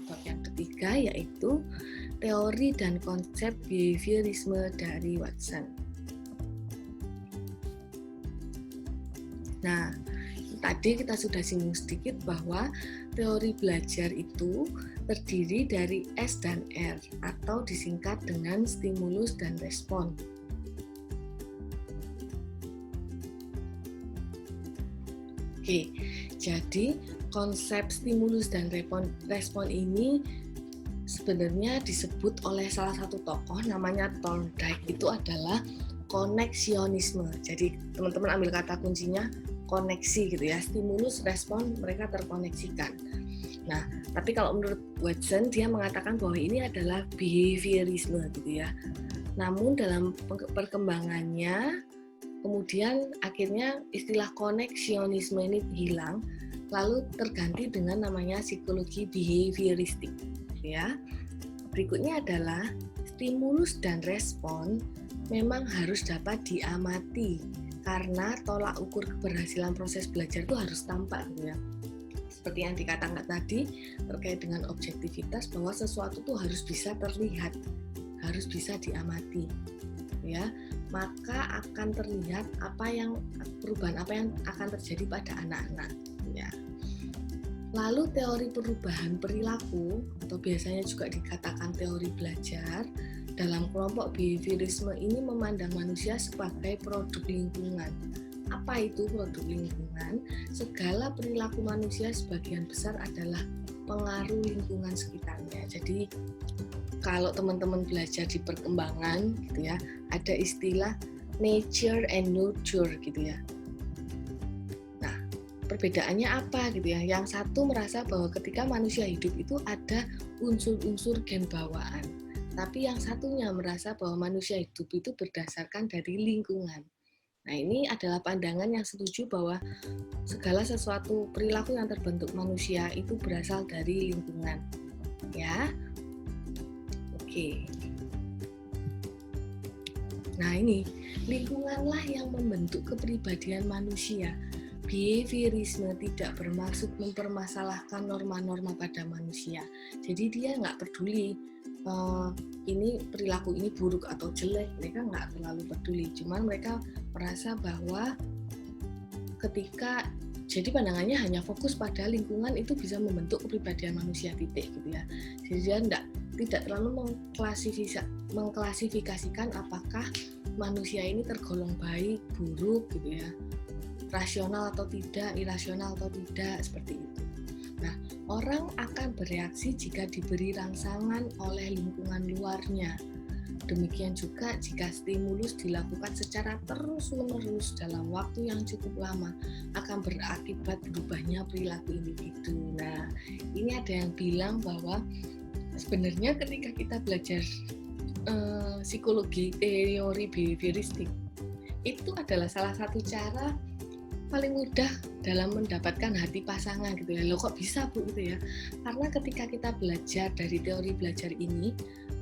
bab yang ketiga, yaitu teori dan konsep behaviorisme dari Watson. Nah, tadi kita sudah singgung sedikit bahwa teori belajar itu terdiri dari S dan R atau disingkat dengan stimulus dan respon. Oke, jadi konsep stimulus dan respon ini sebenarnya disebut oleh salah satu tokoh namanya Thorndike, itu adalah koneksionisme. Jadi teman-teman ambil kata kuncinya koneksi gitu ya, stimulus respon mereka terkoneksikan. Nah, tapi kalau menurut Watson dia mengatakan bahwa ini adalah behaviorisme gitu ya. Namun dalam perkembangannya kemudian akhirnya istilah koneksionisme ini hilang, lalu terganti dengan namanya psikologi behavioristik ya. Berikutnya adalah stimulus dan respon memang harus dapat diamati karena tolak ukur keberhasilan proses belajar itu harus tampak gitu ya. Seperti yang dikatakan tadi terkait dengan objektivitas, bahwa sesuatu itu harus bisa terlihat, harus bisa diamati ya, maka akan terlihat perubahan apa yang akan terjadi pada anak-anak ya. Lalu teori perubahan perilaku atau biasanya juga dikatakan teori belajar dalam kelompok behaviorisme ini memandang manusia sebagai produk lingkungan. Apa itu produk lingkungan? Segala perilaku manusia sebagian besar adalah pengaruh lingkungan sekitarnya. Jadi kalau teman-teman belajar di perkembangan gitu ya, ada istilah nature and nurture gitu ya. Nah, perbedaannya apa gitu ya? Yang satu merasa bahwa ketika manusia hidup itu ada unsur-unsur gen bawaan. Tapi yang satunya merasa bahwa manusia hidup itu berdasarkan dari lingkungan. Nah, ini adalah pandangan yang setuju bahwa segala sesuatu perilaku yang terbentuk manusia itu berasal dari lingkungan. Ya. Oke. Nah, ini lingkunganlah yang membentuk kepribadian manusia. Behaviorisme tidak bermaksud mempermasalahkan norma-norma pada manusia. Jadi dia nggak peduli ini perilaku ini buruk atau jelek, mereka nggak terlalu peduli. Cuman mereka merasa bahwa jadi pandangannya hanya fokus pada lingkungan itu bisa membentuk kepribadian manusia, titik gitu ya. Jadi dia tidak terlalu mengklasifikasikan apakah manusia ini tergolong baik, buruk gitu ya, rasional atau tidak, irasional atau tidak, seperti itu. Nah, orang akan bereaksi jika diberi rangsangan oleh lingkungan luarnya. Demikian juga jika stimulus dilakukan secara terus-menerus dalam waktu yang cukup lama, akan berakibat berubahnya perilaku individu. Nah, ini ada yang bilang bahwa sebenarnya ketika kita belajar psikologi teori behavioristik, itu adalah salah satu cara paling mudah dalam mendapatkan hati pasangan gitu ya. Loh kok bisa Bu gitu ya? Karena ketika kita belajar dari teori belajar ini,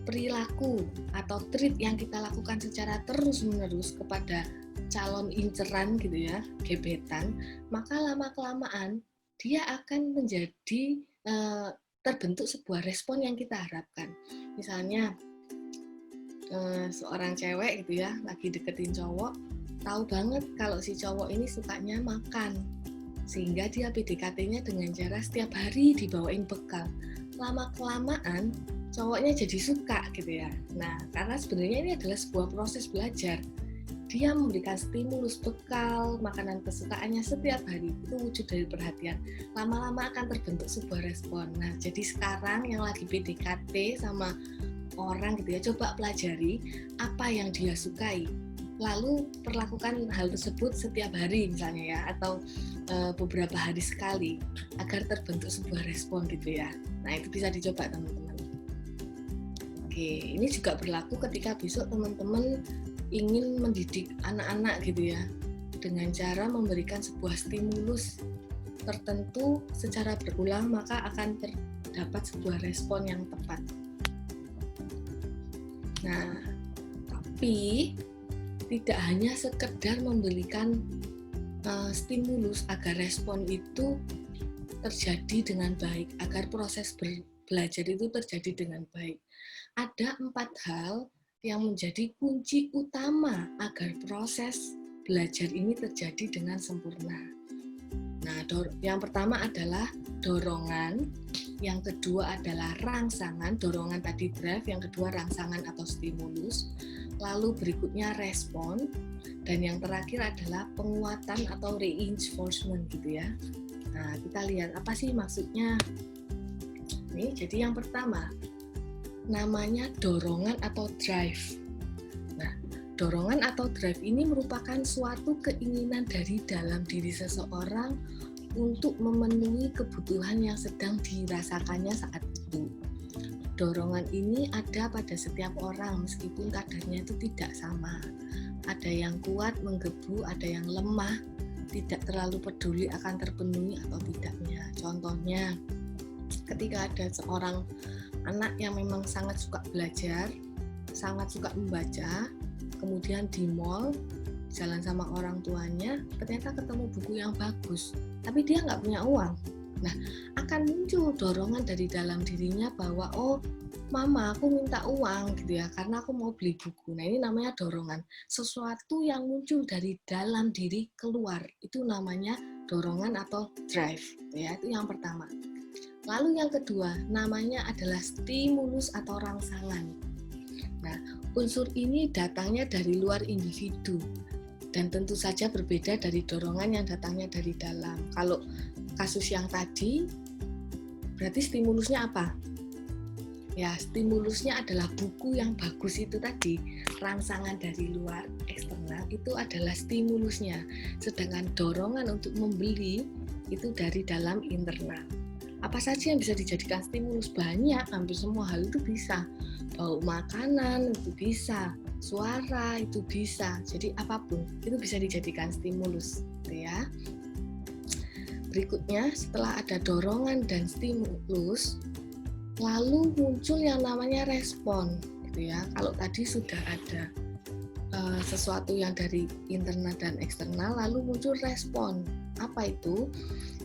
perilaku atau trait yang kita lakukan secara terus-menerus kepada calon inceran gitu ya, gebetan, maka lama-kelamaan dia akan menjadi terbentuk sebuah respon yang kita harapkan. Misalnya seorang cewek gitu ya, lagi deketin cowok, tahu banget kalau si cowok ini sukanya makan, sehingga dia PDKT-nya dengan cara setiap hari dibawain bekal. Lama-kelamaan cowoknya jadi suka gitu ya. Nah, karena sebenarnya ini adalah sebuah proses belajar. Dia memberikan stimulus bekal, makanan kesukaannya setiap hari, itu wujud dari perhatian. Lama-lama akan terbentuk sebuah respon. Nah, jadi sekarang yang lagi PDKT sama orang gitu ya, coba pelajari apa yang dia sukai. Lalu perlakukan hal tersebut setiap hari misalnya ya, atau beberapa hari sekali agar terbentuk sebuah respon gitu ya. Nah, itu bisa dicoba teman-teman. Oke, ini juga berlaku ketika besok teman-teman ingin mendidik anak-anak gitu ya, dengan cara memberikan sebuah stimulus tertentu secara berulang, maka akan terdapat sebuah respon yang tepat. Nah, tapi tidak hanya sekedar memberikan stimulus agar respon itu terjadi dengan baik, agar proses belajar itu terjadi dengan baik. Ada 4 hal yang menjadi kunci utama agar proses belajar ini terjadi dengan sempurna. Nah, yang pertama adalah dorongan, yang kedua adalah rangsangan, dorongan tadi drive, yang kedua rangsangan atau stimulus, lalu berikutnya respon, dan yang terakhir adalah penguatan atau reinforcement gitu ya. Nah, kita lihat apa sih maksudnya. Nih, jadi yang pertama namanya dorongan atau drive. Nah, dorongan atau drive ini merupakan suatu keinginan dari dalam diri seseorang untuk memenuhi kebutuhan yang sedang dirasakannya saat itu. Dorongan ini ada pada setiap orang meskipun kadarnya itu tidak sama. Ada yang kuat menggebu, ada yang lemah, tidak terlalu peduli akan terpenuhi atau tidaknya. Contohnya, ketika ada seorang anak yang memang sangat suka belajar, sangat suka membaca, kemudian di mall, jalan sama orang tuanya, ternyata ketemu buku yang bagus, tapi dia nggak punya uang. Nah, akan muncul dorongan dari dalam dirinya bahwa, oh, mama, aku minta uang gitu ya, karena aku mau beli buku. Nah, ini namanya dorongan. Sesuatu yang muncul dari dalam diri keluar, itu namanya dorongan atau drive. Ya, itu yang pertama. Lalu yang kedua, namanya adalah stimulus atau rangsangan. Nah, unsur ini datangnya dari luar individu dan tentu saja berbeda dari dorongan yang datangnya dari dalam. Kalau kasus yang tadi, berarti stimulusnya apa? Ya, stimulusnya adalah buku yang bagus itu tadi. Rangsangan dari luar, eksternal, itu adalah stimulusnya. Sedangkan dorongan untuk membeli itu dari dalam internal. Apa saja yang bisa dijadikan stimulus? Banyak, hampir semua hal itu bisa. Bau makanan itu bisa, suara itu bisa. Jadi apapun itu bisa dijadikan stimulus, gitu ya. Berikutnya, setelah ada dorongan dan stimulus, lalu muncul yang namanya respon, gitu ya. Kalau tadi sudah ada sesuatu yang dari internal dan eksternal, lalu muncul respon. Apa itu?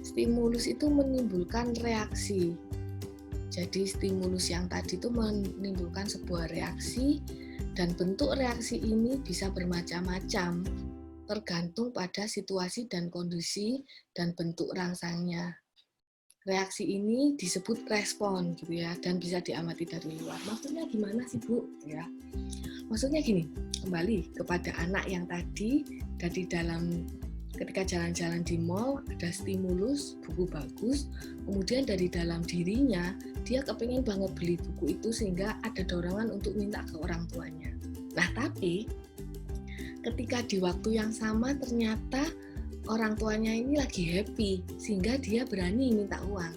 Stimulus itu menimbulkan reaksi. Jadi stimulus yang tadi itu menimbulkan sebuah reaksi, dan bentuk reaksi ini bisa bermacam-macam, tergantung pada situasi dan kondisi dan bentuk rangsangnya. Reaksi ini disebut respon gitu ya, dan bisa diamati dari luar. Maksudnya gimana sih, Bu? Ya. Maksudnya gini, kembali kepada anak yang tadi dari dalam ketika jalan-jalan di mall ada stimulus buku bagus, kemudian dari dalam dirinya dia kepengen banget beli buku itu sehingga ada dorongan untuk minta ke orang tuanya. Nah, tapi ketika di waktu yang sama ternyata orang tuanya ini lagi happy sehingga dia berani minta uang.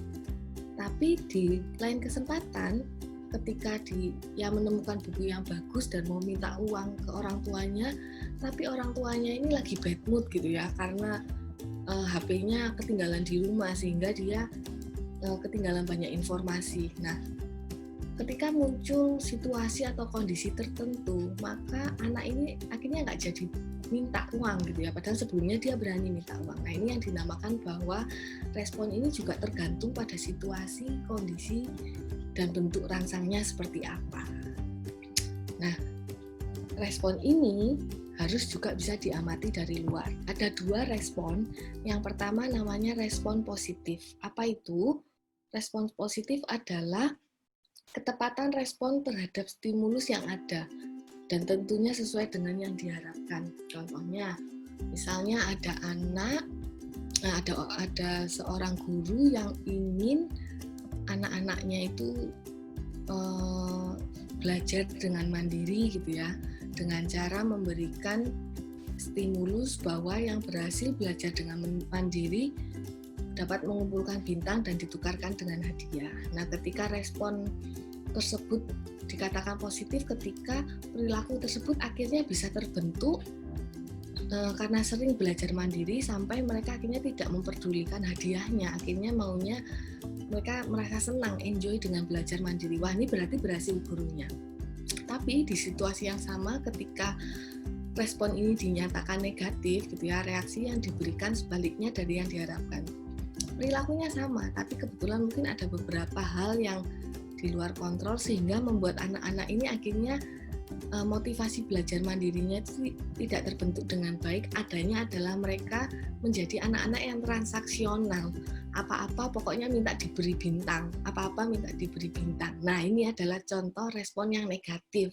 Tapi di lain kesempatan ketika dia menemukan buku yang bagus dan mau minta uang ke orang tuanya, tapi orang tuanya ini lagi bad mood gitu ya, karena HP-nya ketinggalan di rumah sehingga dia ketinggalan banyak informasi. Nah, ketika muncul situasi atau kondisi tertentu, maka anak ini akhirnya nggak jadi minta uang gitu ya, padahal sebelumnya dia berani minta uang. Nah, ini yang dinamakan bahwa respon ini juga tergantung pada situasi, kondisi, dan bentuk rangsangnya seperti apa. Nah, respon ini harus juga bisa diamati dari luar. Ada 2 respon. Yang pertama namanya respon positif. Apa itu? Respon positif adalah ketepatan respon terhadap stimulus yang ada dan tentunya sesuai dengan yang diharapkan. Contohnya, misalnya ada seorang guru yang ingin anak-anaknya itu belajar dengan mandiri gitu ya, dengan cara memberikan stimulus bahwa yang berhasil belajar dengan mandiri dapat mengumpulkan bintang dan ditukarkan dengan hadiah. Nah, ketika respon tersebut dikatakan positif ketika perilaku tersebut akhirnya bisa terbentuk karena sering belajar mandiri sampai mereka akhirnya tidak memperdulikan hadiahnya, akhirnya maunya mereka merasa senang, enjoy dengan belajar mandiri. Wah, ini berarti berhasil gurunya. Tapi di situasi yang sama ketika respon ini dinyatakan negatif gitu ya, reaksi yang diberikan sebaliknya dari yang diharapkan. perilakunya sama, tapi kebetulan mungkin ada beberapa hal yang di luar kontrol sehingga membuat anak-anak ini akhirnya motivasi belajar mandirinya itu tidak terbentuk dengan baik. Adanya adalah mereka menjadi anak-anak yang transaksional. Apa-apa pokoknya minta diberi bintang, apa-apa minta diberi bintang. Nah, ini adalah contoh respon yang negatif.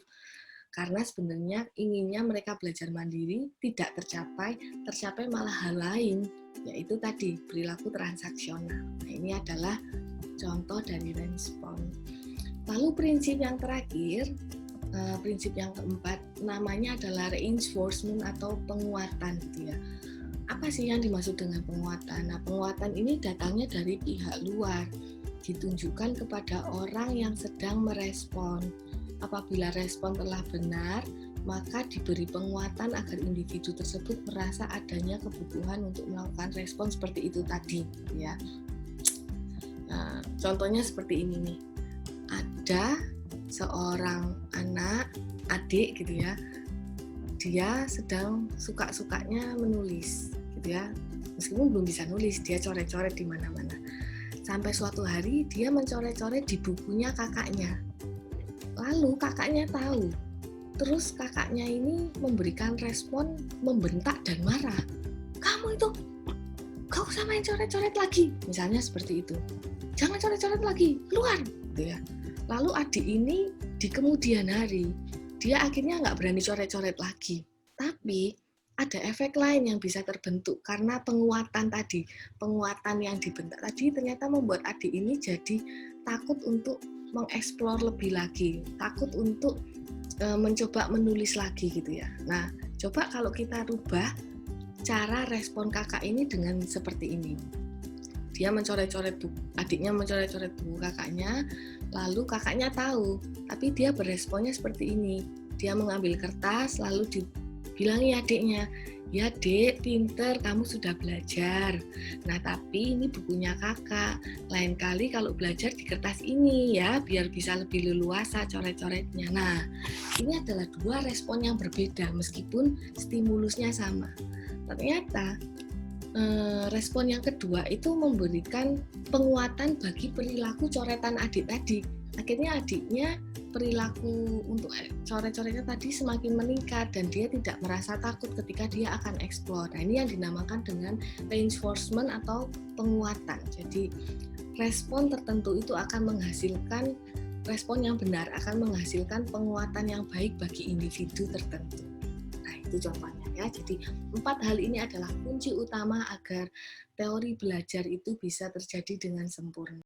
Karena sebenarnya inginnya mereka belajar mandiri tidak tercapai malah hal lain, yaitu tadi perilaku transaksional. Nah, ini adalah contoh dari respon. Lalu prinsip yang terakhir, prinsip yang keempat, namanya adalah reinforcement atau penguatan gitu ya. Apa sih yang dimaksud dengan penguatan? Nah, penguatan ini datangnya dari pihak luar, ditunjukkan kepada orang yang sedang merespon. Apabila respon telah benar, maka diberi penguatan agar individu tersebut merasa adanya kebutuhan untuk melakukan respon seperti itu tadi ya. Nah, contohnya seperti ini nih. Ada seorang adik gitu ya, dia sedang suka-sukanya menulis gitu ya, meskipun belum bisa nulis, dia coret-coret di mana-mana. Sampai suatu hari dia mencoret-coret di bukunya kakaknya, lalu kakaknya tahu, terus kakaknya ini memberikan respon membentak dan marah, kamu itu gak usah main coret-coret lagi, misalnya seperti itu, jangan coret-coret lagi, keluar gitu ya. Lalu adik ini di kemudian hari, dia akhirnya nggak berani coret-coret lagi. Tapi ada efek lain yang bisa terbentuk karena penguatan tadi. Penguatan yang dibentak tadi ternyata membuat adik ini jadi takut untuk mengeksplor lebih lagi, takut untuk mencoba menulis lagi gitu ya. Nah, coba kalau kita rubah cara respon kakak ini dengan seperti ini. Dia mencoret-coret buku, adiknya mencoret-coret buku kakaknya, lalu kakaknya tahu, tapi dia beresponnya seperti ini. Dia mengambil kertas, lalu dibilangi adiknya, ya dek, pinter, kamu sudah belajar. Nah, tapi ini bukunya kakak, lain kali kalau belajar di kertas ini ya, biar bisa lebih leluasa coret-coretnya. Nah, ini adalah dua respon yang berbeda, meskipun stimulusnya sama. Ternyata, respon yang kedua itu memberikan penguatan bagi perilaku coretan adik tadi. Akhirnya adiknya perilaku untuk coret-coretnya tadi semakin meningkat dan dia tidak merasa takut ketika dia akan explore. Nah, ini yang dinamakan dengan reinforcement atau penguatan. Jadi respon tertentu itu akan menghasilkan respon yang benar, akan menghasilkan penguatan yang baik bagi individu tertentu. Nah, itu contohnya ya. Jadi 4 hal ini adalah kunci utama agar teori belajar itu bisa terjadi dengan sempurna.